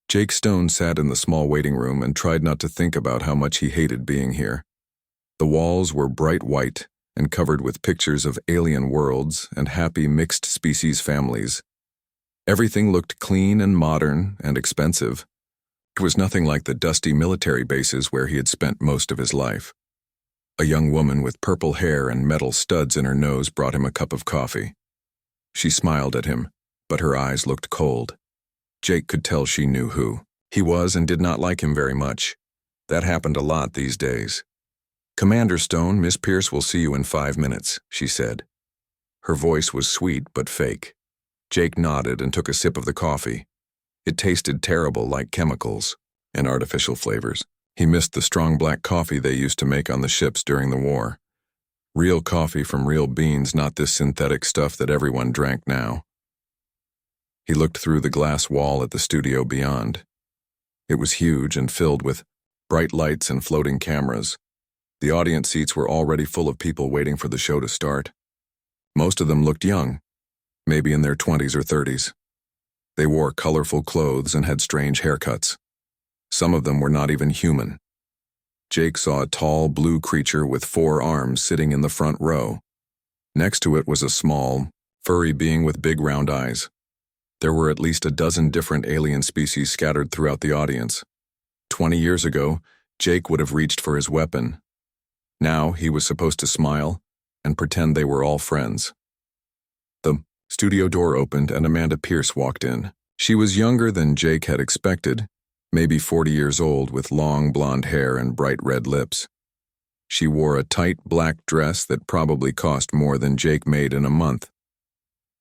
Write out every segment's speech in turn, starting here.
Jake Stone sat in the small waiting room and tried not to think about how much he hated being here. The walls were bright white and covered with pictures of alien worlds and happy mixed-species families. Everything looked clean and modern and expensive. It was nothing like the dusty military bases where he had spent most of his life. A young woman with purple hair and metal studs in her nose brought him a cup of coffee. She smiled at him, but her eyes looked cold. Jake could tell she knew who he was and did not like him very much. That happened a lot these days. "Commander Stone, Miss Pierce will see you in 5 minutes," she said. Her voice was sweet but fake. Jake nodded and took a sip of the coffee. It tasted terrible, like chemicals and artificial flavors. He missed the strong black coffee they used to make on the ships during the war. Real coffee from real beans, not this synthetic stuff that everyone drank now. He looked through the glass wall at the studio beyond. It was huge and filled with bright lights and floating cameras. The audience seats were already full of people waiting for the show to start. Most of them looked young, maybe in their 20s or 30s. They wore colorful clothes and had strange haircuts. Some of them were not even human. Jake saw a tall blue creature with 4 arms sitting in the front row. Next to it was a small, furry being with big round eyes. There were at least a dozen different alien species scattered throughout the audience. 20 years ago, Jake would have reached for his weapon. Now he was supposed to smile and pretend they were all friends. The studio door opened and Amanda Pierce walked in. She was younger than Jake had expected, maybe 40 years old with long blonde hair and bright red lips. She wore a tight black dress that probably cost more than Jake made in a month.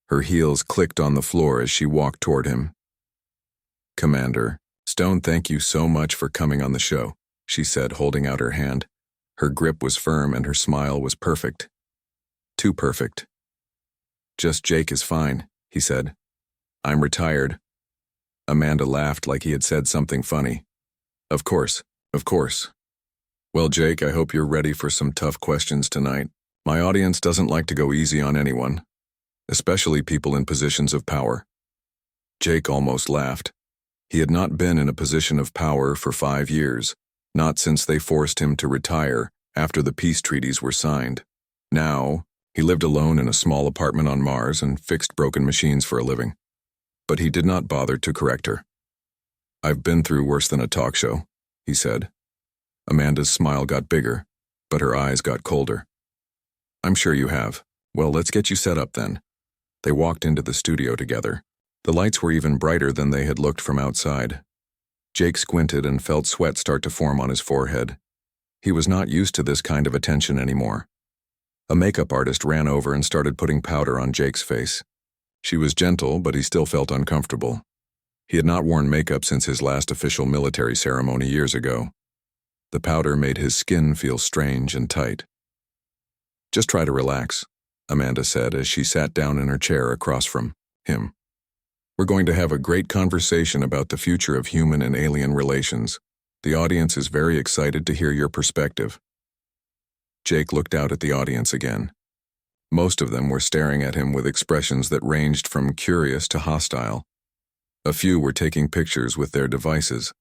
Her heels clicked on the floor as she walked toward him. "Commander Stone, thank you so much for coming on the show," she said, holding out her hand. Her grip was firm and her smile was perfect. Too perfect. "Just Jake is fine," he said. "I'm retired." Amanda laughed like he had said something funny. Of course. Well, Jake, I hope you're ready for some tough questions tonight. My audience doesn't like to go easy on anyone, especially people in positions of power." Jake almost laughed. He had not been in a position of power for 5 years, not since they forced him to retire after the peace treaties were signed. Now, he lived alone in a small apartment on Mars and fixed broken machines for a living. But he did not bother to correct her. "I've been through worse than a talk show," he said. Amanda's smile got bigger, but her eyes got colder. "I'm sure you have. Well, let's get you set up then." They walked into the studio together. The lights were even brighter than they had looked from outside. Jake squinted and felt sweat start to form on his forehead. He was not used to this kind of attention anymore. A makeup artist ran over and started putting powder on Jake's face. She was gentle, but he still felt uncomfortable. He had not worn makeup since his last official military ceremony years ago. The powder made his skin feel strange and tight. "Just try to relax," Amanda said as she sat down in her chair across from him. "We're going to have a great conversation about the future of human and alien relations. The audience is very excited to hear your perspective." Jake looked out at the audience again. Most of them were staring at him with expressions that ranged from curious to hostile. A few were taking pictures with their devices.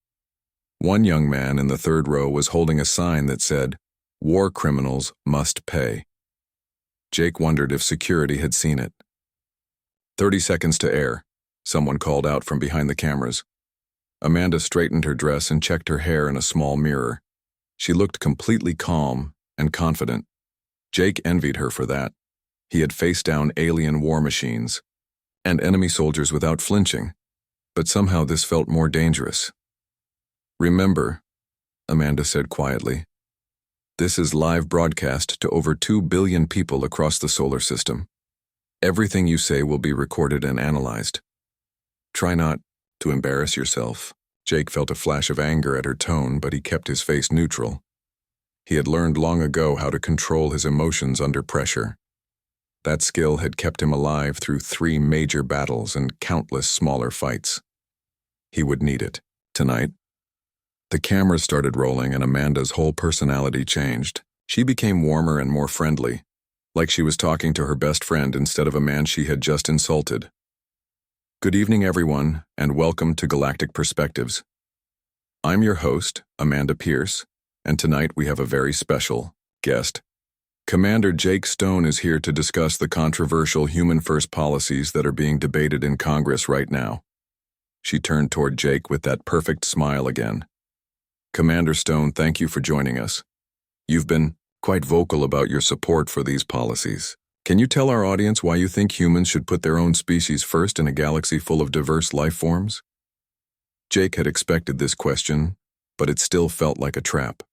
One young man in the 3rd row was holding a sign that said, "War criminals must pay." Jake wondered if security had seen it. 30 seconds to air," someone called out from behind the cameras. Amanda straightened her dress and checked her hair in a small mirror. She looked completely calm and confident. Jake envied her for that. He had faced down alien war machines and enemy soldiers without flinching, but somehow this felt more dangerous. "Remember," Amanda said quietly, "this is live broadcast to over 2 billion people across the solar system. Everything you say will be recorded and analyzed. Try not to embarrass yourself." Jake felt a flash of anger at her tone, but he kept his face neutral. He had learned long ago how to control his emotions under pressure. That skill had kept him alive through 3 major battles and countless smaller fights. He would need it tonight. The cameras started rolling and Amanda's whole personality changed. She became warmer and more friendly, like she was talking to her best friend instead of a man she had just insulted. Good evening, everyone, and welcome to Galactic Perspectives. I'm your host, Amanda Pierce, and tonight we have a very special guest. Commander Jake Stone is here to discuss the controversial human-first policies that are being debated in Congress right now. She turned toward Jake with that perfect smile again. Commander Stone, thank you for joining us. You've been quite vocal about your support for these policies. Can you tell our audience why you think humans should put their own species first in a galaxy full of diverse life forms? Jake had expected this question, but it still felt like a trap.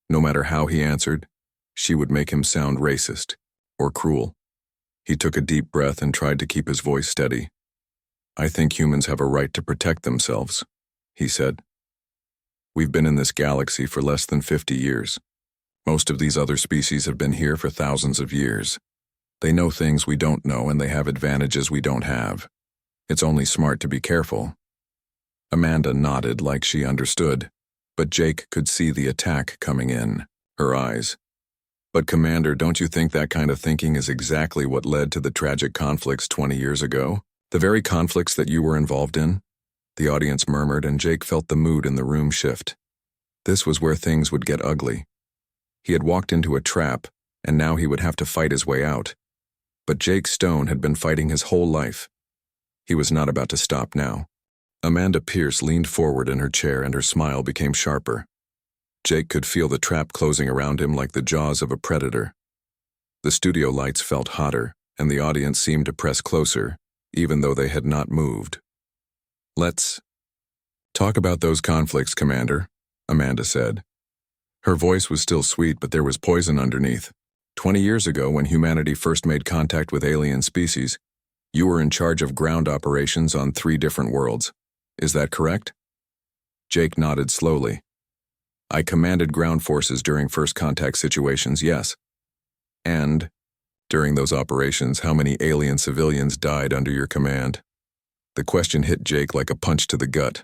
No matter how he answered, she would make him sound racist or cruel. He took a deep breath and tried to keep his voice steady. I think humans have a right to protect themselves, he said. We've been in this galaxy for less than 50 years. Most of these other species have been here for thousands of years. They know things we don't know, and they have advantages we don't have. It's only smart to be careful. Amanda nodded like she understood, but Jake could see the attack coming in her eyes. But Commander, don't you think that kind of thinking is exactly what led to the tragic conflicts 20 years ago? The very conflicts that you were involved in? The audience murmured, and Jake felt the mood in the room shift. This was where things would get ugly. He had walked into a trap, and now he would have to fight his way out. But Jake Stone had been fighting his whole life. He was not about to stop now. Amanda Pierce leaned forward in her chair, and her smile became sharper. Jake could feel the trap closing around him like the jaws of a predator. The studio lights felt hotter, and the audience seemed to press closer, even though they had not moved. Let's talk about those conflicts, Commander, Amanda said. Her voice was still sweet, but there was poison underneath. 20 years ago, when humanity first made contact with alien species, you were in charge of ground operations on 3 different worlds. Is that correct? Jake nodded slowly. I commanded ground forces during first contact situations, yes. And, during those operations, how many alien civilians died under your command? The question hit Jake like a punch to the gut.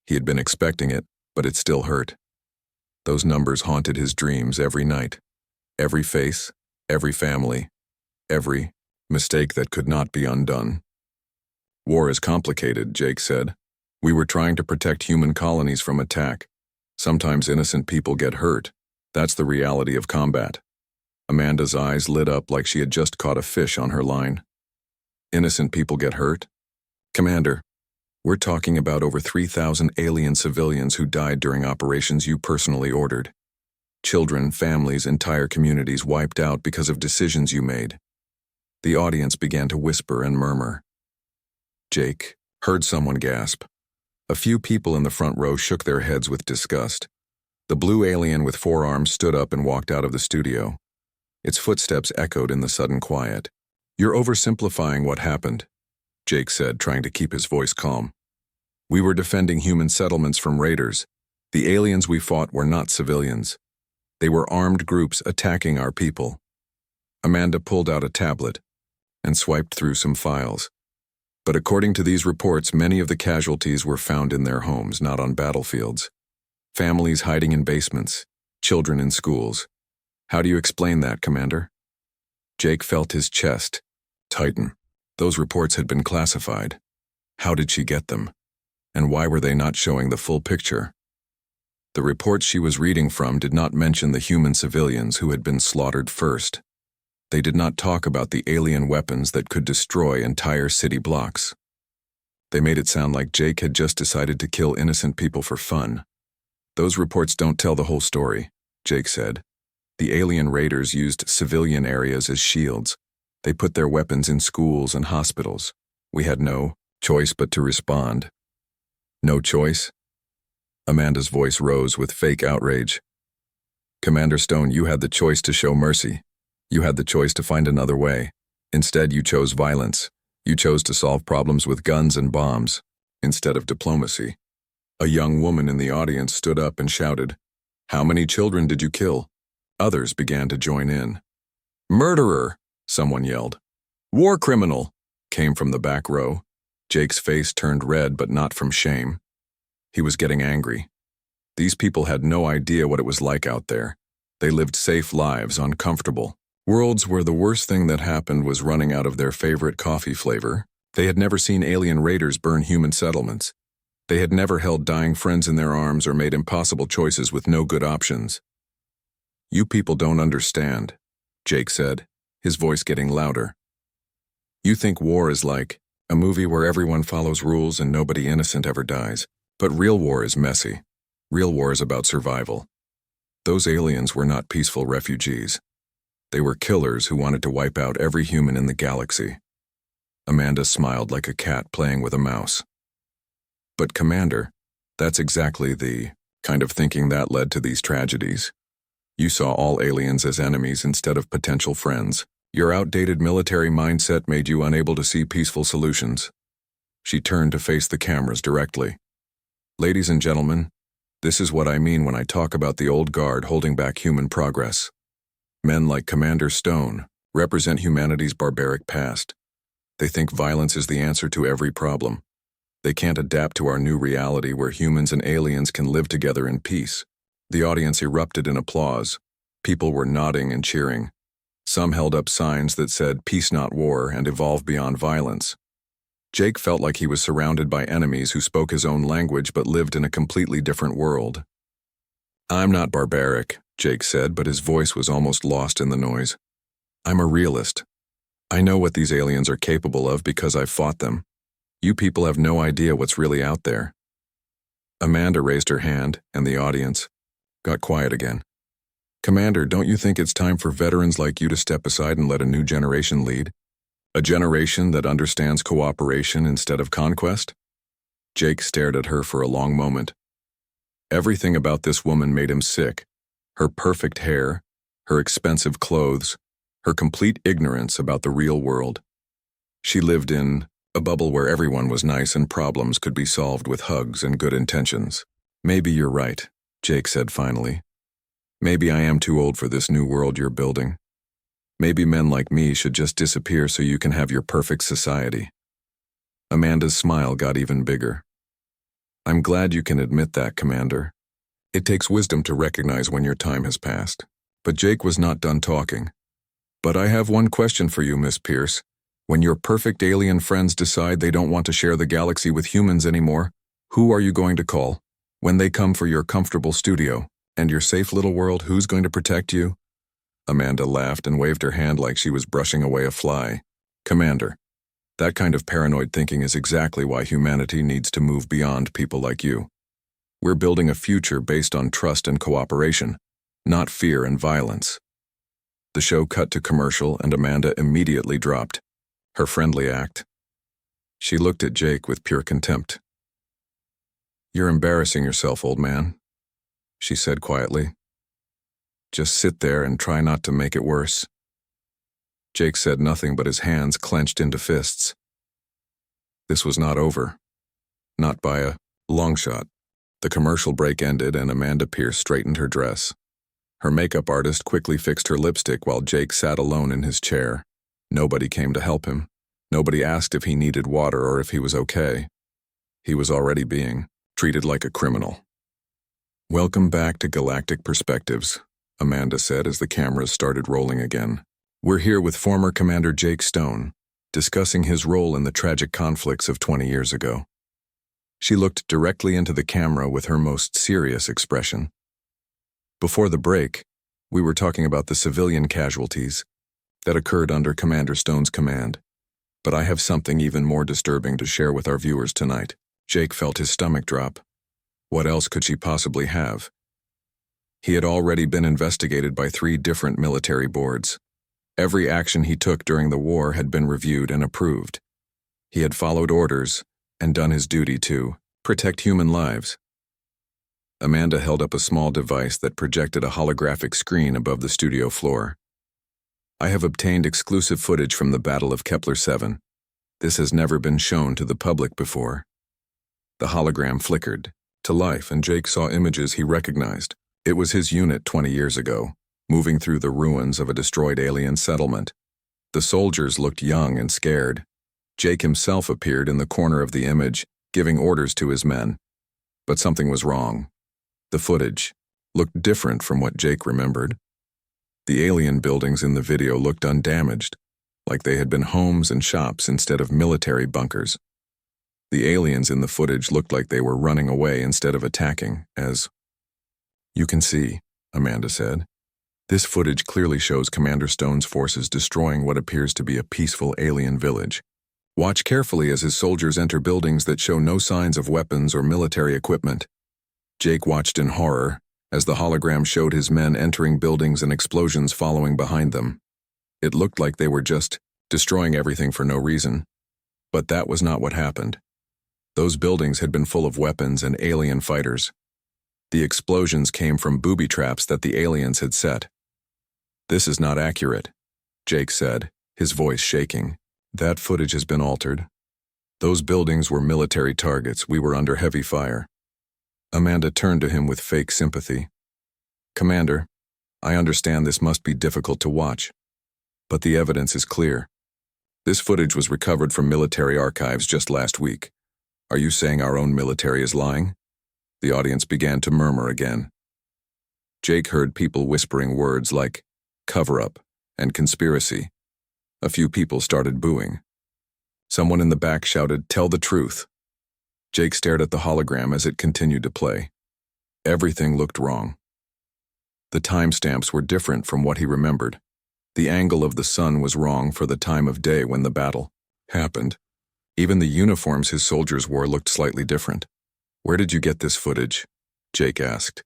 He had been expecting it, but it still hurt. Those numbers haunted his dreams every night. Every face, every family, every mistake that could not be undone. War is complicated, Jake said. We were trying to protect human colonies from attack. Sometimes innocent people get hurt. That's the reality of combat. Amanda's eyes lit up like she had just caught a fish on her line. Innocent people get hurt? Commander, we're talking about over 3,000 alien civilians who died during operations you personally ordered. Children, families, entire communities wiped out because of decisions you made. The audience began to whisper and murmur. Jake heard someone gasp. A few people in the front row shook their heads with disgust. The blue alien with 4 arms stood up and walked out of the studio. Its footsteps echoed in the sudden quiet. You're oversimplifying what happened, Jake said, trying to keep his voice calm. We were defending human settlements from raiders. The aliens we fought were not civilians. They were armed groups attacking our people. Amanda pulled out a tablet and swiped through some files. But according to these reports, many of the casualties were found in their homes, not on battlefields. Families hiding in basements, children in schools. How do you explain that, Commander? Jake felt his chest tighten. Those reports had been classified. How did she get them? And why were they not showing the full picture? The reports she was reading from did not mention the human civilians who had been slaughtered first. They did not talk about the alien weapons that could destroy entire city blocks. They made it sound like Jake had just decided to kill innocent people for fun. Those reports don't tell the whole story, Jake said. The alien raiders used civilian areas as shields. They put their weapons in schools and hospitals. We had no choice but to respond. No choice? Amanda's voice rose with fake outrage. Commander Stone, you had the choice to show mercy. You had the choice to find another way. Instead, you chose violence. You chose to solve problems with guns and bombs, instead of diplomacy. A young woman in the audience stood up and shouted, "How many children did you kill?" Others began to join in. "Murderer!" someone yelled. "War criminal!" came from the back row. Jake's face turned red, but not from shame. He was getting angry. These people had no idea what it was like out there. They lived safe lives, uncomfortable worlds where the worst thing that happened was running out of their favorite coffee flavor, They had never seen alien raiders burn human settlements. They had never held dying friends in their arms or made impossible choices with no good options. "You people don't understand," Jake said, his voice getting louder. "You think war is like a movie where everyone follows rules and nobody innocent ever dies. But real war is messy. Real war is about survival. Those aliens were not peaceful refugees. They were killers who wanted to wipe out every human in the galaxy." Amanda smiled like a cat playing with a mouse. "But Commander, that's exactly the kind of thinking that led to these tragedies. You saw all aliens as enemies instead of potential friends. Your outdated military mindset made you unable to see peaceful solutions." She turned to face the cameras directly. "Ladies and gentlemen, this is what I mean when I talk about the old guard holding back human progress. Men like Commander Stone represent humanity's barbaric past. They think violence is the answer to every problem. They can't adapt to our new reality where humans and aliens can live together in peace." The audience erupted in applause. People were nodding and cheering. Some held up signs that said, "Peace not war," and "Evolve beyond violence." Jake felt like he was surrounded by enemies who spoke his own language but lived in a completely different world. "I'm not barbaric," Jake said, but his voice was almost lost in the noise. "I'm a realist. I know what these aliens are capable of because I've fought them. You people have no idea what's really out there." Amanda raised her hand, and the audience got quiet again. "Commander, don't you think it's time for veterans like you to step aside and let a new generation lead? A generation that understands cooperation instead of conquest?" Jake stared at her for a long moment. Everything about this woman made him sick. Her perfect hair, her expensive clothes, her complete ignorance about the real world. She lived in a bubble where everyone was nice and problems could be solved with hugs and good intentions. "Maybe you're right," Jake said finally. "Maybe I am too old for this new world you're building. Maybe men like me should just disappear so you can have your perfect society." Amanda's smile got even bigger. "I'm glad you can admit that, Commander. It takes wisdom to recognize when your time has passed." But Jake was not done talking. "But I have one question for you, Miss Pierce. When your perfect alien friends decide they don't want to share the galaxy with humans anymore, who are you going to call? When they come for your comfortable studio and your safe little world, who's going to protect you?" Amanda laughed and waved her hand like she was brushing away a fly. "Commander, that kind of paranoid thinking is exactly why humanity needs to move beyond people like you. We're building a future based on trust and cooperation, not fear and violence." The show cut to commercial and Amanda immediately dropped her friendly act. She looked at Jake with pure contempt. "You're embarrassing yourself, old man," she said quietly. "Just sit there and try not to make it worse." Jake said nothing, but his hands clenched into fists. This was not over. Not by a long shot. The commercial break ended and Amanda Pierce straightened her dress. Her makeup artist quickly fixed her lipstick while Jake sat alone in his chair. Nobody came to help him. Nobody asked if he needed water or if he was okay. He was already being treated like a criminal. "Welcome back to Galactic Perspectives," Amanda said as the cameras started rolling again. "We're here with former Commander Jake Stone, discussing his role in the tragic conflicts of 20 years ago." She looked directly into the camera with her most serious expression. "Before the break, we were talking about the civilian casualties that occurred under Commander Stone's command. But I have something even more disturbing to share with our viewers tonight." Jake felt his stomach drop. What else could she possibly have? He had already been investigated by 3 different military boards. Every action he took during the war had been reviewed and approved. He had followed orders and done his duty to protect human lives. Amanda held up a small device that projected a holographic screen above the studio floor. "I have obtained exclusive footage from the Battle of Kepler 7. This has never been shown to the public before." The hologram flickered to life and Jake saw images he recognized. It was his unit 20 years ago, moving through the ruins of a destroyed alien settlement. The soldiers looked young and scared. Jake himself appeared in the corner of the image, giving orders to his men. But something was wrong. The footage looked different from what Jake remembered. The alien buildings in the video looked undamaged. like they had been homes and shops instead of military bunkers. The aliens in the footage looked like they were running away instead of attacking, as you can see, Amanda said. This footage clearly shows Commander Stone's forces destroying what appears to be a peaceful alien village. Watch carefully as his soldiers enter buildings that show no signs of weapons or military equipment. Jake watched in horror as the hologram showed his men entering buildings and explosions following behind them. It looked like they were just destroying everything for no reason. But that was not what happened. Those buildings had been full of weapons and alien fighters. The explosions came from booby traps that the aliens had set. "This is not accurate," Jake said, his voice shaking. "That footage has been altered. Those buildings were military targets. We were under heavy fire." Amanda turned to him with fake sympathy. "Commander, I understand this must be difficult to watch, but the evidence is clear. This footage was recovered from military archives just last week. Are you saying our own military is lying?" The audience began to murmur again. Jake heard people whispering words like cover-up and conspiracy. A few people started booing. Someone in the back shouted, "Tell the truth." Jake stared at the hologram as it continued to play. Everything looked wrong. The timestamps were different from what he remembered. The angle of the sun was wrong for the time of day when the battle happened. Even the uniforms his soldiers wore looked slightly different. "Where did you get this footage?" Jake asked.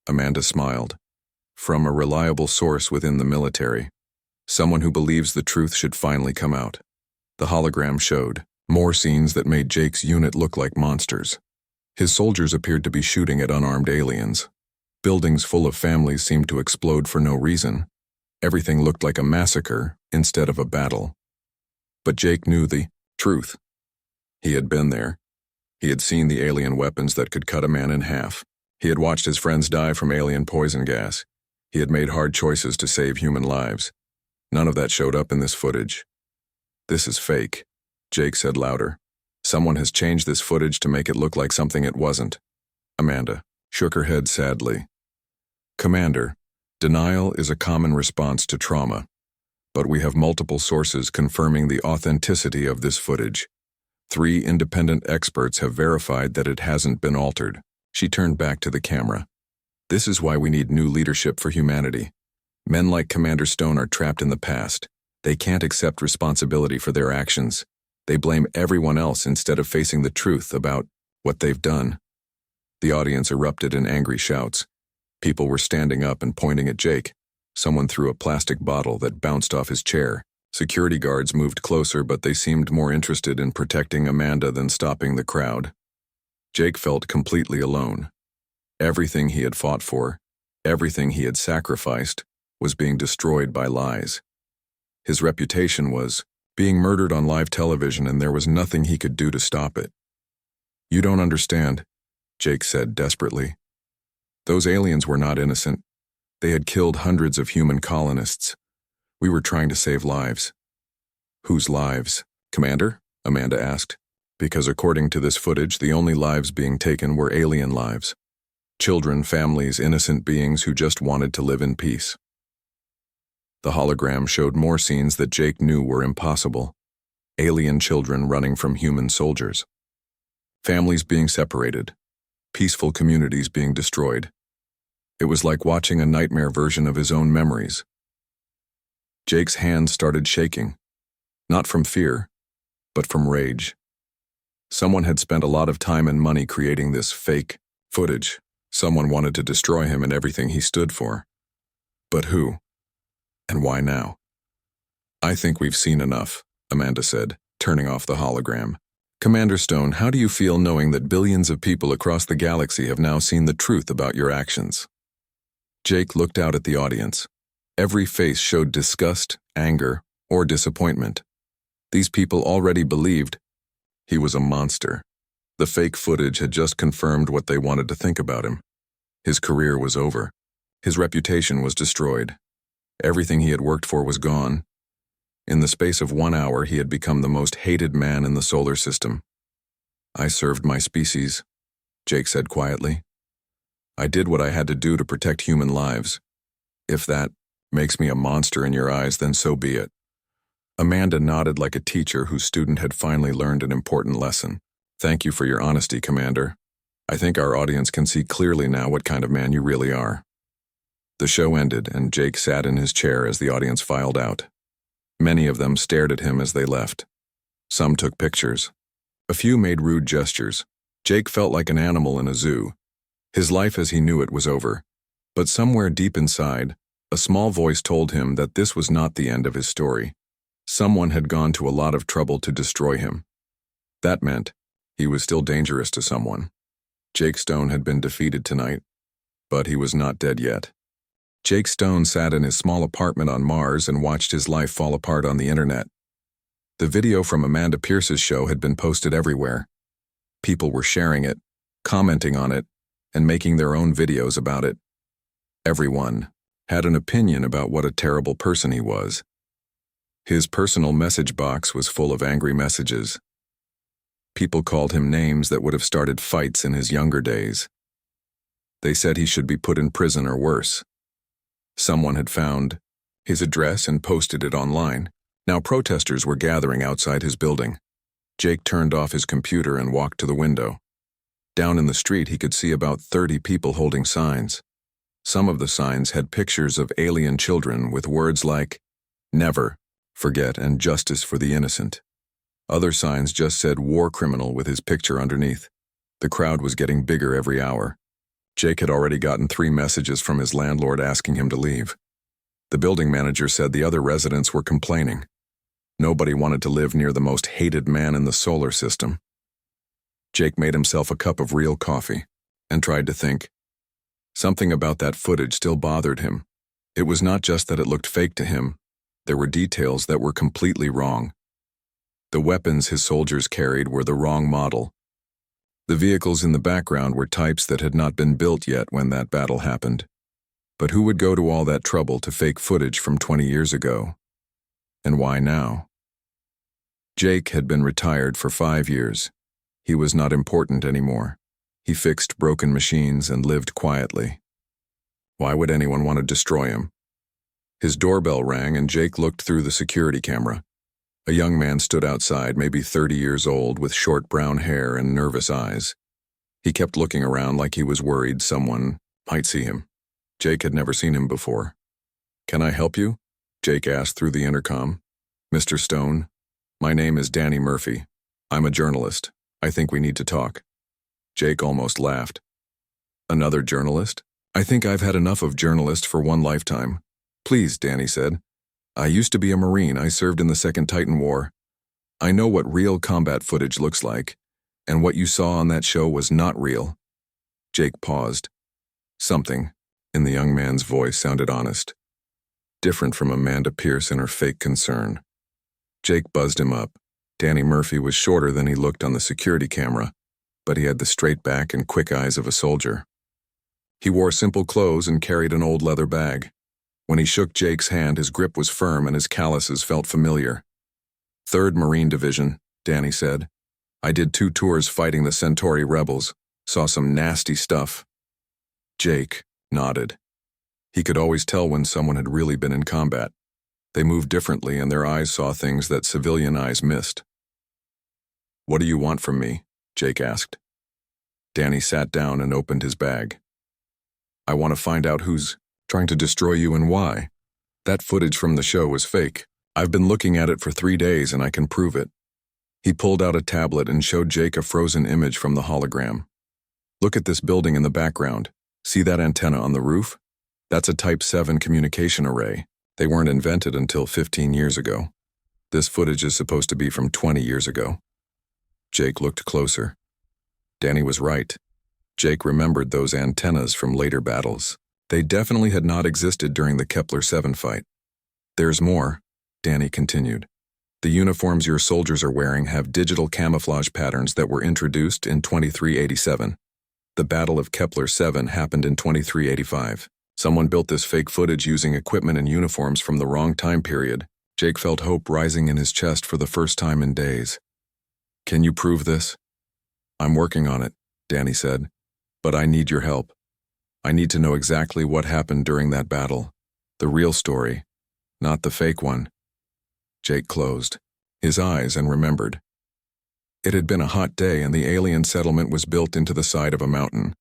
Amanda smiled. "From a reliable source within the military. Someone who believes the truth should finally come out." The hologram showed more scenes that made Jake's unit look like monsters. His soldiers appeared to be shooting at unarmed aliens. Buildings full of families seemed to explode for no reason. Everything looked like a massacre instead of a battle. But Jake knew the truth. He had been there. He had seen the alien weapons that could cut a man in half. He had watched his friends die from alien poison gas. He had made hard choices to save human lives. None of that showed up in this footage. "This is fake," Jake said louder. "Someone has changed this footage to make it look like something it wasn't." Amanda shook her head sadly. "Commander, denial is a common response to trauma, but we have multiple sources confirming the authenticity of this footage. 3 independent experts have verified that it hasn't been altered." She turned back to the camera. "This is why we need new leadership for humanity. Men like Commander Stone are trapped in the past. They can't accept responsibility for their actions. They blame everyone else instead of facing the truth about what they've done." The audience erupted in angry shouts. People were standing up and pointing at Jake. Someone threw a plastic bottle that bounced off his chair. Security guards moved closer, but they seemed more interested in protecting Amanda than stopping the crowd. Jake felt completely alone. Everything he had fought for, everything he had sacrificed, was being destroyed by lies. His reputation was being murdered on live television, and there was nothing he could do to stop it. "You don't understand," Jake said desperately. "Those aliens were not innocent. They had killed hundreds of human colonists. We were trying to save lives." "Whose lives, Commander?" Amanda asked. "Because according to this footage, the only lives being taken were alien lives. Children, families, innocent beings who just wanted to live in peace." The hologram showed more scenes that Jake knew were impossible. Alien children running from human soldiers. Families being separated. Peaceful communities being destroyed. It was like watching a nightmare version of his own memories. Jake's hands started shaking. Not from fear, but from rage. Someone had spent a lot of time and money creating this fake footage. Someone wanted to destroy him and everything he stood for. But who? And why now? "I think we've seen enough," Amanda said, turning off the hologram. "Commander Stone, how do you feel knowing that billions of people across the galaxy have now seen the truth about your actions?" Jake looked out at the audience. Every face showed disgust, anger, or disappointment. These people already believed he was a monster. The fake footage had just confirmed what they wanted to think about him. His career was over. His reputation was destroyed. Everything he had worked for was gone. In the space of 1 hour, he had become the most hated man in the solar system. "I served my species," Jake said quietly. "I did what I had to do to protect human lives. If that makes me a monster in your eyes, then so be it." Amanda nodded like a teacher whose student had finally learned an important lesson. Thank you for your honesty, Commander. I think our audience can see clearly now what kind of man you really are. The show ended, and Jake sat in his chair as the audience filed out. Many of them stared at him as they left. Some took pictures. A few made rude gestures. Jake felt like an animal in a zoo. His life as he knew it was over. But somewhere deep inside, a small voice told him that this was not the end of his story. Someone had gone to a lot of trouble to destroy him. That meant he was still dangerous to someone. Jake Stone had been defeated tonight, but he was not dead yet. Jake Stone sat in his small apartment on Mars and watched his life fall apart on the internet. The video from Amanda Pierce's show had been posted everywhere. People were sharing it, commenting on it, and making their own videos about it. Everyone had an opinion about what a terrible person he was. His personal message box was full of angry messages. People called him names that would have started fights in his younger days. They said he should be put in prison or worse. Someone had found his address and posted it online. Now protesters were gathering outside his building. Jake turned off his computer and walked to the window. Down in the street, he could see about 30 people holding signs. Some of the signs had pictures of alien children with words like, "Never forget and justice for the innocent." Other signs just said war criminal with his picture underneath. The crowd was getting bigger every hour. Jake had already gotten 3 messages from his landlord asking him to leave. The building manager said the other residents were complaining. Nobody wanted to live near the most hated man in the solar system. Jake made himself a cup of real coffee and tried to think. Something about that footage still bothered him. It was not just that it looked fake to him. There were details that were completely wrong. The weapons his soldiers carried were the wrong model. The vehicles in the background were types that had not been built yet when that battle happened. But who would go to all that trouble to fake footage from 20 years ago? And why now? Jake had been retired for 5 years. He was not important anymore. He fixed broken machines and lived quietly. Why would anyone want to destroy him? His doorbell rang and Jake looked through the security camera. A young man stood outside, maybe 30 years old, with short brown hair and nervous eyes. He kept looking around like he was worried someone might see him. Jake had never seen him before. "Can I help you?" Jake asked through the intercom. "Mr. Stone, my name is Danny Murphy. I'm a journalist. I think we need to talk." Jake almost laughed. "Another journalist? I think I've had enough of journalists for one lifetime." "Please," Danny said. "I used to be a Marine. I served in the Second Titan War. I know what real combat footage looks like, and what you saw on that show was not real." Jake paused. Something in the young man's voice sounded honest, different from Amanda Pierce and her fake concern. Jake buzzed him up. Danny Murphy was shorter than he looked on the security camera, but he had the straight back and quick eyes of a soldier. He wore simple clothes and carried an old leather bag. When he shook Jake's hand, his grip was firm and his calluses felt familiar. "3rd Marine Division," Danny said. "I did 2 tours fighting the Centauri rebels. Saw some nasty stuff." Jake nodded. He could always tell when someone had really been in combat. They moved differently and their eyes saw things that civilian eyes missed. "What do you want from me?" Jake asked. Danny sat down and opened his bag. "I want to find out who's trying to destroy you and why. That footage from the show was fake. I've been looking at it for 3 days and I can prove it." He pulled out a tablet and showed Jake a frozen image from the hologram. "Look at this building in the background. See that antenna on the roof? That's a Type 7 communication array. They weren't invented until 15 years ago. This footage is supposed to be from 20 years ago." Jake looked closer. Danny was right. Jake remembered those antennas from later battles. They definitely had not existed during the Kepler-7 fight. "There's more," Danny continued. "The uniforms your soldiers are wearing have digital camouflage patterns that were introduced in 2387. The Battle of Kepler-7 happened in 2385. Someone built this fake footage using equipment and uniforms from the wrong time period." Jake felt hope rising in his chest for the first time in days. "Can you prove this?" "I'm working on it," Danny said. "But I need your help. I need to know exactly what happened during that battle. The real story, not the fake one." Jake closed his eyes and remembered. It had been a hot day and the alien settlement was built into the side of a mountain.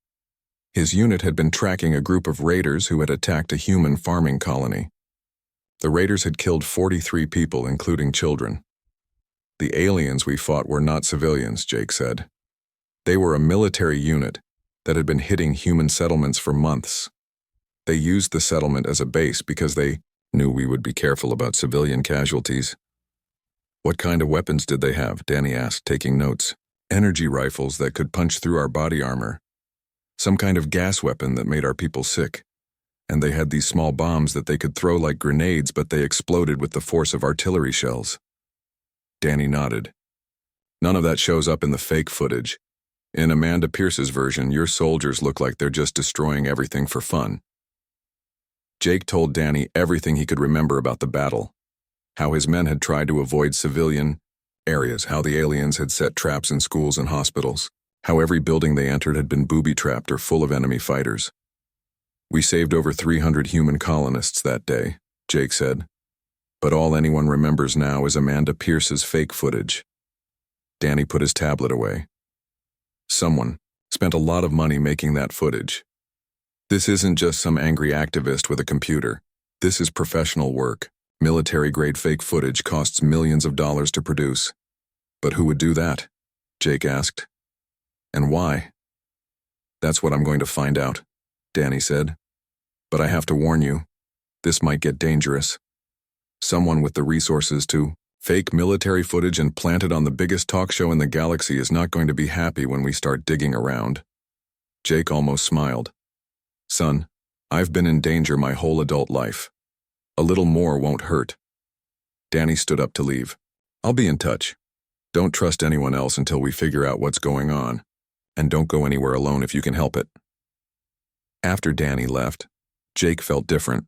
His unit had been tracking a group of raiders who had attacked a human farming colony. The raiders had killed 43 people, including children. The aliens we fought were not civilians, Jake said. They were a military unit that had been hitting human settlements for months. They used the settlement as a base because they knew we would be careful about civilian casualties. What kind of weapons did they have? Danny asked, taking notes. Energy rifles that could punch through our body armor. Some kind of gas weapon that made our people sick. And they had these small bombs that they could throw like grenades, but they exploded with the force of artillery shells. Danny nodded. None of that shows up in the fake footage. In Amanda Pierce's version, your soldiers look like they're just destroying everything for fun. Jake told Danny everything he could remember about the battle. How his men had tried to avoid civilian areas, how the aliens had set traps in schools and hospitals, how every building they entered had been booby-trapped or full of enemy fighters. We saved over 300 human colonists that day, Jake said. But all anyone remembers now is Amanda Pierce's fake footage. Danny put his tablet away. Someone spent a lot of money making that footage. This isn't just some angry activist with a computer. This is professional work. Military-grade fake footage costs millions of dollars to produce. But who would do that? Jake asked. And why? That's what I'm going to find out, Danny said. But I have to warn you, this might get dangerous. Someone with the resources to fake military footage and plant it on the biggest talk show in the galaxy is not going to be happy when we start digging around. Jake almost smiled. Son, I've been in danger my whole adult life. A little more won't hurt. Danny stood up to leave. I'll be in touch. Don't trust anyone else until we figure out what's going on. And don't go anywhere alone if you can help it. After Danny left, Jake felt different.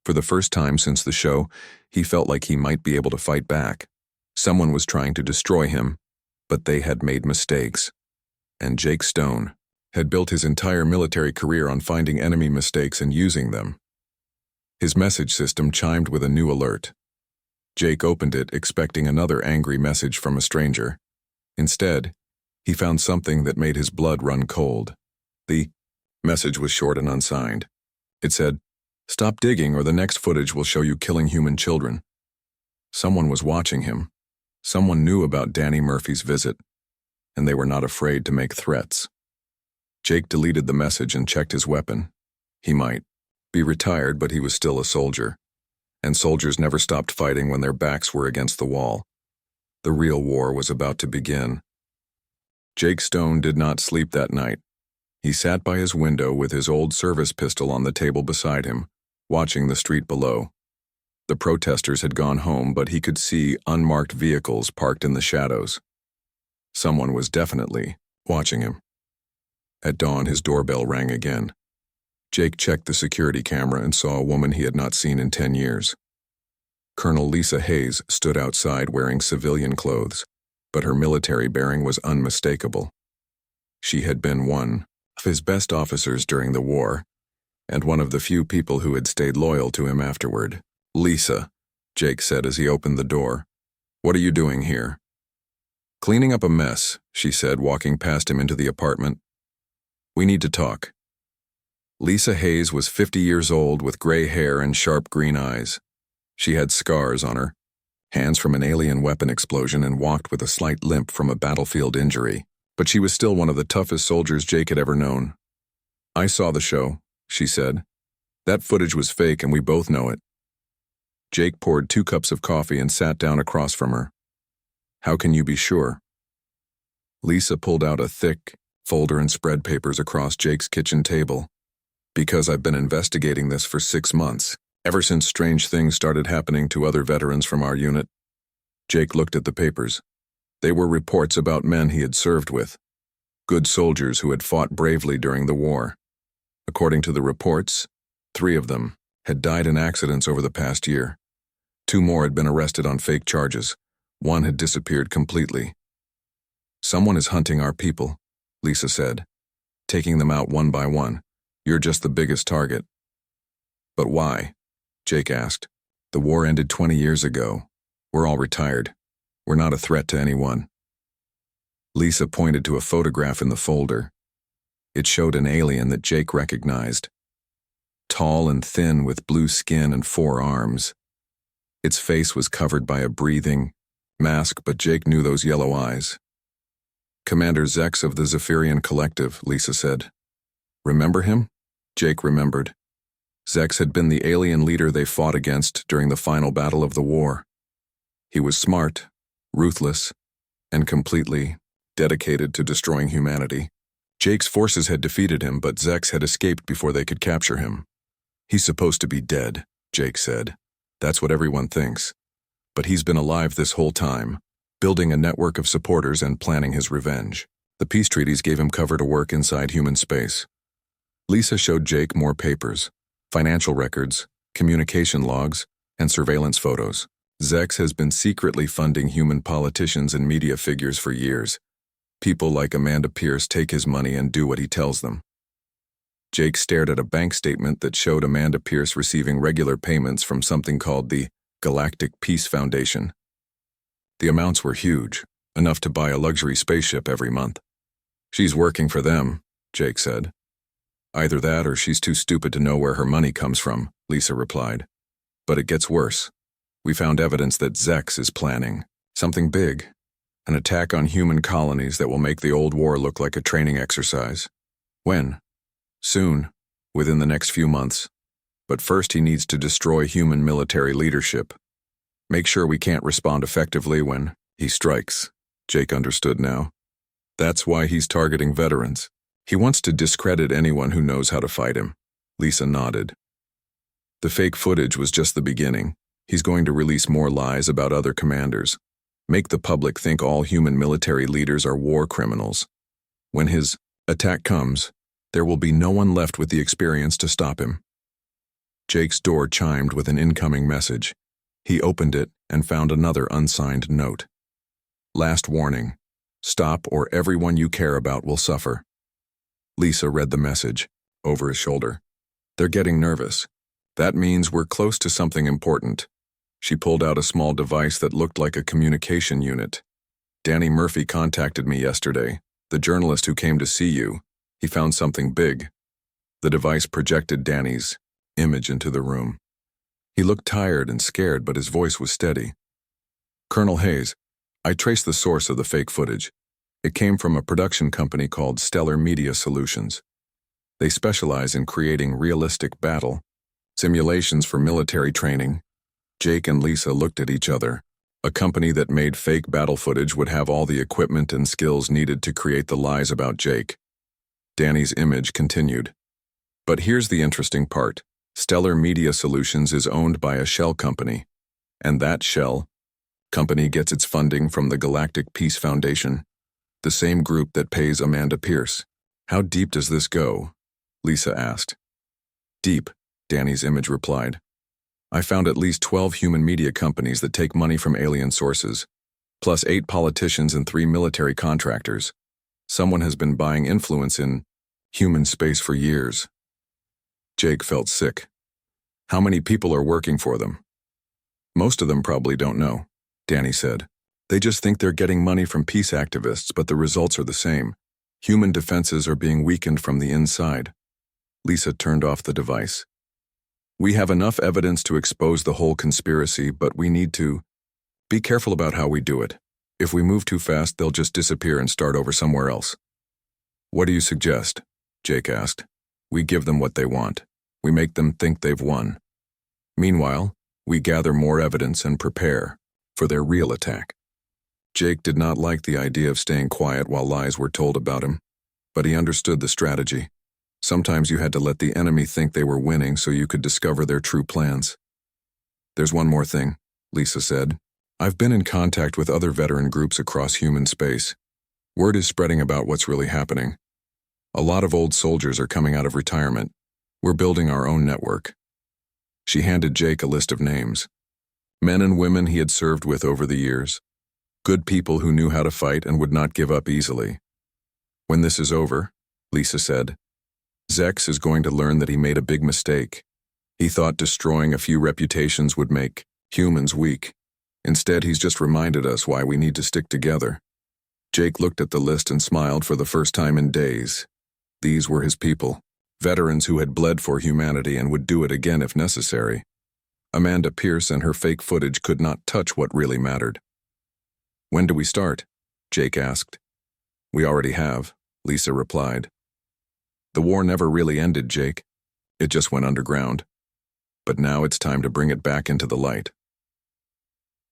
For the first time since the show, he felt like he might be able to fight back. Someone was trying to destroy him, but they had made mistakes. And Jake Stone had built his entire military career on finding enemy mistakes and using them. His message system chimed with a new alert. Jake opened it, expecting another angry message from a stranger. Instead, he found something that made his blood run cold. The message was short and unsigned. It said, "Stop digging or the next footage will show you killing human children." Someone was watching him. Someone knew about Danny Murphy's visit, and they were not afraid to make threats. Jake deleted the message and checked his weapon. He might be retired, but he was still a soldier. And soldiers never stopped fighting when their backs were against the wall. The real war was about to begin. Jake Stone did not sleep that night. He sat by his window with his old service pistol on the table beside him, watching the street below. The protesters had gone home, but he could see unmarked vehicles parked in the shadows. Someone was definitely watching him. At dawn, his doorbell rang again. Jake checked the security camera and saw a woman he had not seen in 10 years. Colonel Lisa Hayes stood outside wearing civilian clothes, but her military bearing was unmistakable. She had been one of his best officers during the war, and one of the few people who had stayed loyal to him afterward. "Lisa," Jake said as he opened the door. "What are you doing here?" "Cleaning up a mess," she said, walking past him into the apartment. "We need to talk." Lisa Hayes was 50 years old with gray hair and sharp green eyes. She had scars on her hands from an alien weapon explosion and walked with a slight limp from a battlefield injury. But she was still one of the toughest soldiers Jake had ever known. "I saw the show," she said. "That footage was fake and we both know it." Jake poured 2 cups of coffee and sat down across from her. "How can you be sure?" Lisa pulled out a thick folder and spread papers across Jake's kitchen table. "Because I've been investigating this for 6 months, ever since strange things started happening to other veterans from our unit." Jake looked at the papers. They were reports about men he had served with, good soldiers who had fought bravely during the war. According to the reports, 3 of them had died in accidents over the past year. 2 more had been arrested on fake charges. 1 had disappeared completely. "Someone is hunting our people," Lisa said, "taking them out one by one. You're just the biggest target." "But why?" Jake asked. "The war ended 20 years ago. We're all retired. We're not a threat to anyone. Lisa pointed to a photograph in the folder. It showed an alien that Jake recognized. Tall and thin with blue skin and 4 arms. Its face was covered by a breathing mask, but Jake knew those yellow eyes. Commander Zex of the Zephyrian Collective, Lisa said. Remember him? Jake remembered. Zex had been the alien leader they fought against during the final battle of the war. He was smart, ruthless, and completely dedicated to destroying humanity. Jake's forces had defeated him, but Zex had escaped before they could capture him. He's supposed to be dead, Jake said. That's what everyone thinks. But he's been alive this whole time, building a network of supporters and planning his revenge. The peace treaties gave him cover to work inside human space. Lisa showed Jake more papers, financial records, communication logs, and surveillance photos. Zex has been secretly funding human politicians and media figures for years. People like Amanda Pierce take his money and do what he tells them. Jake stared at a bank statement that showed Amanda Pierce receiving regular payments from something called the Galactic Peace Foundation. The amounts were huge, enough to buy a luxury spaceship every month. She's working for them, Jake said. Either that or she's too stupid to know where her money comes from, Lisa replied. But it gets worse. We found evidence that Zex is planning something big, an attack on human colonies that will make the old war look like a training exercise. When? Soon, within the next few months. But first he needs to destroy human military leadership. Make sure we can't respond effectively when he strikes. Jake understood now. That's why he's targeting veterans. He wants to discredit anyone who knows how to fight him. Lisa nodded. The fake footage was just the beginning. He's going to release more lies about other commanders. Make the public think all human military leaders are war criminals. When his attack comes, there will be no one left with the experience to stop him. Jake's door chimed with an incoming message. He opened it and found another unsigned note. Last warning. Stop or everyone you care about will suffer. Lisa read the message, over his shoulder. They're getting nervous. That means we're close to something important. She pulled out a small device that looked like a communication unit. Danny Murphy contacted me yesterday, the journalist who came to see you. He found something big. The device projected Danny's image into the room. He looked tired and scared, but his voice was steady. Colonel Hayes, I traced the source of the fake footage. It came from a production company called Stellar Media Solutions. They specialize in creating realistic battle simulations for military training. Jake and Lisa looked at each other. A company that made fake battle footage would have all the equipment and skills needed to create the lies about Jake. Danny's image continued. But here's the interesting part. Stellar Media Solutions is owned by a shell company. And that shell company gets its funding from the Galactic Peace Foundation, the same group that pays Amanda Pierce. How deep does this go? Lisa asked. Deep, Danny's image replied. I found at least 12 human media companies that take money from alien sources, plus 8 politicians and 3 military contractors. Someone has been buying influence in human space for years. Jake felt sick. How many people are working for them? Most of them probably don't know, Danny said. They just think they're getting money from peace activists, but the results are the same. Human defenses are being weakened from the inside. Lisa turned off the device. We have enough evidence to expose the whole conspiracy, but we need to be careful about how we do it. If we move too fast, they'll just disappear and start over somewhere else. What do you suggest? Jake asked. We give them what they want. We make them think they've won. Meanwhile, we gather more evidence and prepare for their real attack. Jake did not like the idea of staying quiet while lies were told about him, but he understood the strategy. Sometimes you had to let the enemy think they were winning so you could discover their true plans. There's one more thing, Lisa said. I've been in contact with other veteran groups across human space. Word is spreading about what's really happening. A lot of old soldiers are coming out of retirement. We're building our own network. She handed Jake a list of names. Men and women he had served with over the years. Good people who knew how to fight and would not give up easily. When this is over, Lisa said, Zex is going to learn that he made a big mistake. He thought destroying a few reputations would make humans weak. Instead, he's just reminded us why we need to stick together. Jake looked at the list and smiled for the first time in days. These were his people, veterans who had bled for humanity and would do it again if necessary. Amanda Pierce and her fake footage could not touch what really mattered. "When do we start?" Jake asked. "We already have," Lisa replied. "The war never really ended, Jake. It just went underground. But now it's time to bring it back into the light."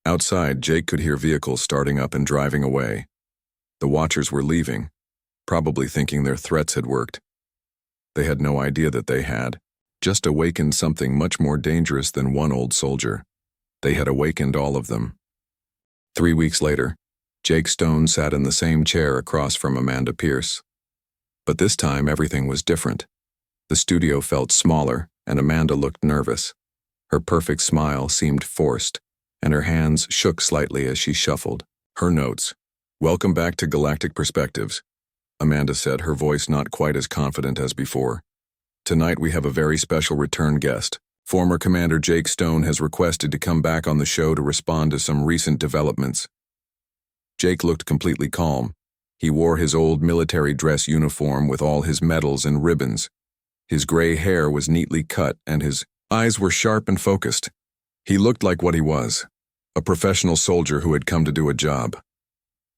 Outside, Jake could hear vehicles starting up and driving away. The watchers were leaving, probably thinking their threats had worked. They had no idea that they had just awakened something much more dangerous than one old soldier. They had awakened all of them. 3 weeks later, Jake Stone sat in the same chair across from Amanda Pierce. But this time, everything was different. The studio felt smaller, and Amanda looked nervous. Her perfect smile seemed forced, and her hands shook slightly as she shuffled her notes. "Welcome back to Galactic Perspectives," Amanda said, her voice not quite as confident as before. "Tonight we have a very special return guest. Former Commander Jake Stone has requested to come back on the show to respond to some recent developments." Jake looked completely calm. He wore his old military dress uniform with all his medals and ribbons. His gray hair was neatly cut and his eyes were sharp and focused. He looked like what he was, a professional soldier who had come to do a job.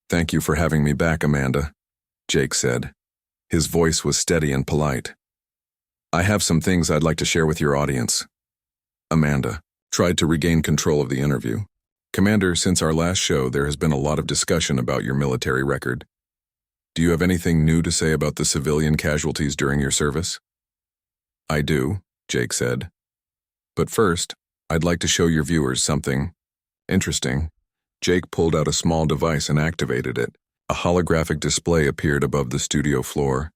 "Thank you for having me back, Amanda," Jake said. His voice was steady and polite. "I have some things I'd like to share with your audience." Amanda tried to regain control of the interview. "Commander, since our last show, there has been a lot of discussion about your military record. Do you have anything new to say about the civilian casualties during your service?" "I do," Jake said. "But first, I'd like to show your viewers something interesting." Jake pulled out a small device and activated it. A holographic display appeared above the studio floor,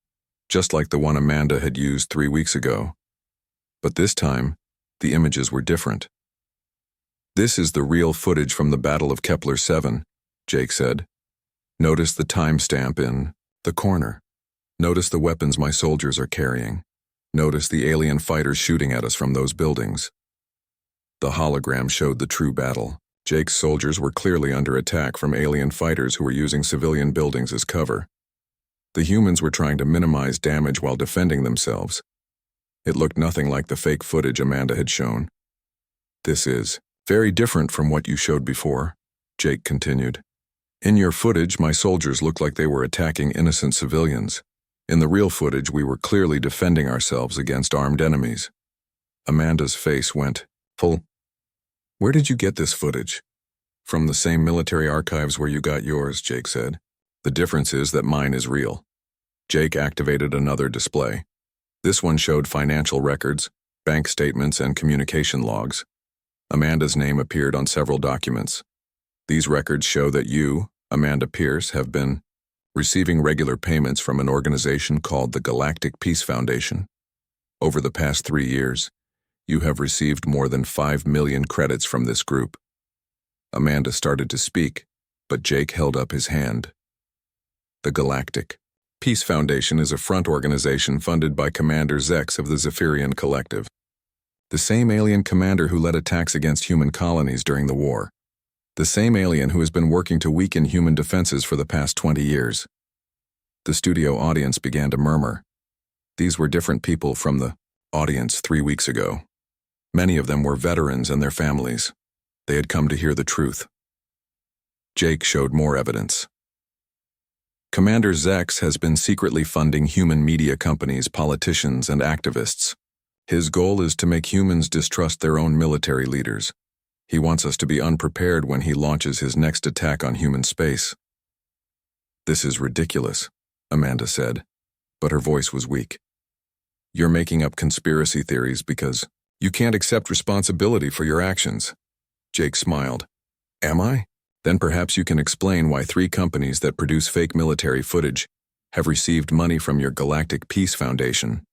just like the one Amanda had used 3 weeks ago. But this time, the images were different. "This is the real footage from the Battle of Kepler 7, Jake said. "Notice the timestamp in the corner. Notice the weapons my soldiers are carrying. Notice the alien fighters shooting at us from those buildings." The hologram showed the true battle. Jake's soldiers were clearly under attack from alien fighters who were using civilian buildings as cover. The humans were trying to minimize damage while defending themselves. It looked nothing like the fake footage Amanda had shown. "This is very different from what you showed before," Jake continued. "In your footage, my soldiers looked like they were attacking innocent civilians. In the real footage, we were clearly defending ourselves against armed enemies." Amanda's face went full. "Where did you get this footage?" "From the same military archives where you got yours," Jake said. "The difference is that mine is real." Jake activated another display. This one showed financial records, bank statements, and communication logs. Amanda's name appeared on several documents. "These records show that you, Amanda Pierce, have been receiving regular payments from an organization called the Galactic Peace Foundation. Over the past 3 years, you have received more than 5 million credits from this group." Amanda started to speak, but Jake held up his hand. "The Galactic Peace Foundation is a front organization funded by Commander Zex of the Zephyrian Collective, the same alien commander who led attacks against human colonies during the war. The same alien who has been working to weaken human defenses for the past 20 years. The studio audience began to murmur. These were different people from the audience 3 weeks ago. Many of them were veterans and their families. They had come to hear the truth. Jake showed more evidence. "Commander Zex has been secretly funding human media companies, politicians, and activists. His goal is to make humans distrust their own military leaders. He wants us to be unprepared when he launches his next attack on human space." "This is ridiculous," Amanda said, but her voice was weak. "You're making up conspiracy theories because you can't accept responsibility for your actions." Jake smiled. "Am I? Then perhaps you can explain why 3 companies that produce fake military footage have received money from your Galactic Peace Foundation.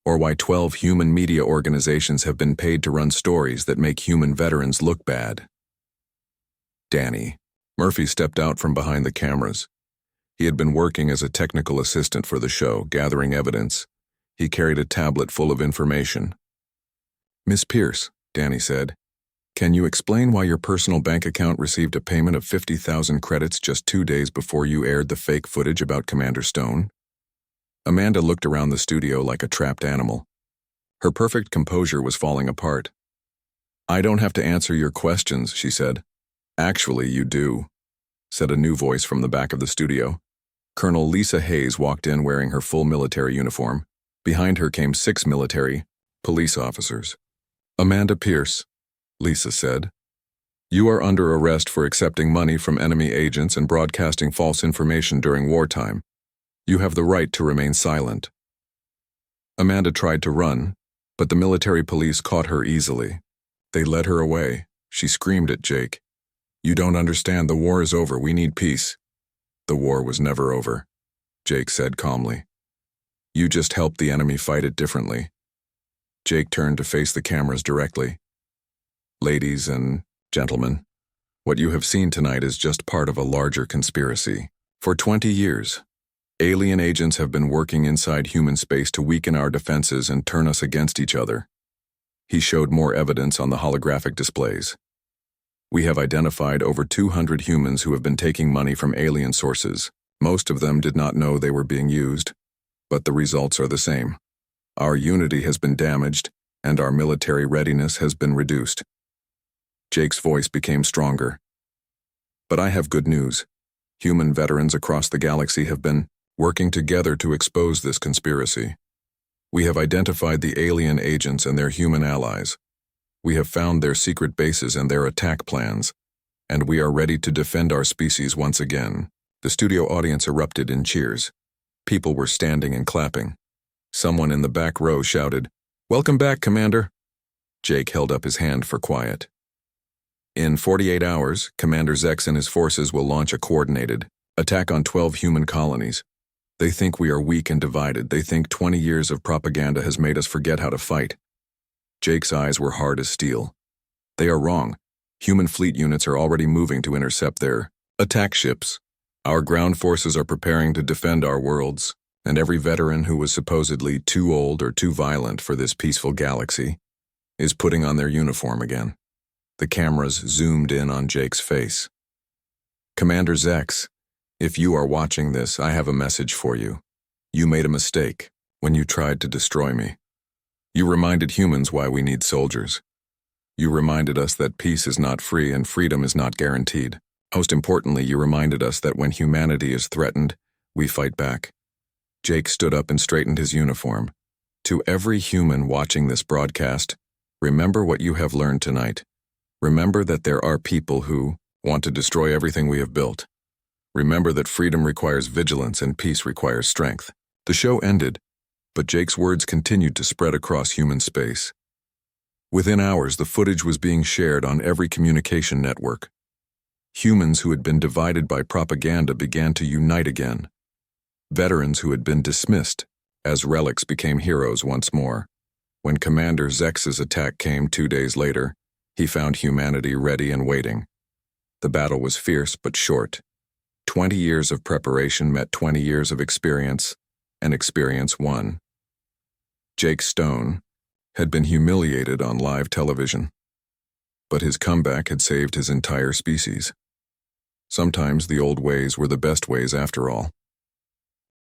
Or why 12 human media organizations have been paid to run stories that make human veterans look bad." Danny Murphy stepped out from behind the cameras. He had been working as a technical assistant for the show, gathering evidence. He carried a tablet full of information. "Miss Pierce," Danny said, Can you explain why your personal bank account received a payment of 50,000 credits just 2 days before you aired the fake footage about Commander Stone? Amanda looked around the studio like a trapped animal. Her perfect composure was falling apart. I don't have to answer your questions, she said. Actually, you do, said a new voice from the back of the studio. Colonel Lisa Hayes walked in wearing her full military uniform. Behind her came 6 military police officers. Amanda Pierce, Lisa said. You are under arrest for accepting money from enemy agents and broadcasting false information during wartime. You have the right to remain silent. Amanda tried to run, but the military police caught her easily. They led her away. She screamed at Jake. You don't understand, the war is over, we need peace. The war was never over, Jake said calmly. You just helped the enemy fight it differently. Jake turned to face the cameras directly. Ladies and gentlemen, what you have seen tonight is just part of a larger conspiracy. For 20 years, alien agents have been working inside human space to weaken our defenses and turn us against each other. He showed more evidence on the holographic displays. We have identified over 200 humans who have been taking money from alien sources. Most of them did not know they were being used, but the results are the same. Our unity has been damaged, and our military readiness has been reduced. Jake's voice became stronger. But I have good news. Human veterans across the galaxy have been working together to expose this conspiracy. We have identified the alien agents and their human allies. We have found their secret bases and their attack plans, and we are ready to defend our species once again. The studio audience erupted in cheers. People were standing and clapping. Someone in the back row shouted, "Welcome back, Commander." Jake held up his hand for quiet. In 48 hours, Commander Zex and his forces will launch a coordinated attack on 12 human colonies. They think we are weak and divided. They think 20 years of propaganda has made us forget how to fight. Jake's eyes were hard as steel. They are wrong. Human fleet units are already moving to intercept their attack ships. Our ground forces are preparing to defend our worlds, and every veteran who was supposedly too old or too violent for this peaceful galaxy is putting on their uniform again. The cameras zoomed in on Jake's face. Commander Zex, if you are watching this, I have a message for you. You made a mistake when you tried to destroy me. You reminded humans why we need soldiers. You reminded us that peace is not free and freedom is not guaranteed. Most importantly, you reminded us that when humanity is threatened, we fight back. Jake stood up and straightened his uniform. To every human watching this broadcast, remember what you have learned tonight. Remember that there are people who want to destroy everything we have built. Remember that freedom requires vigilance and peace requires strength. The show ended, but Jake's words continued to spread across human space. Within hours, the footage was being shared on every communication network. Humans who had been divided by propaganda began to unite again. Veterans who had been dismissed as relics became heroes once more. When Commander Zex's attack came 2 days later, he found humanity ready and waiting. The battle was fierce but short. 20 years of preparation met 20 years of experience, and experience won. Jake Stone had been humiliated on live television, but his comeback had saved his entire species. Sometimes the old ways were the best ways after all.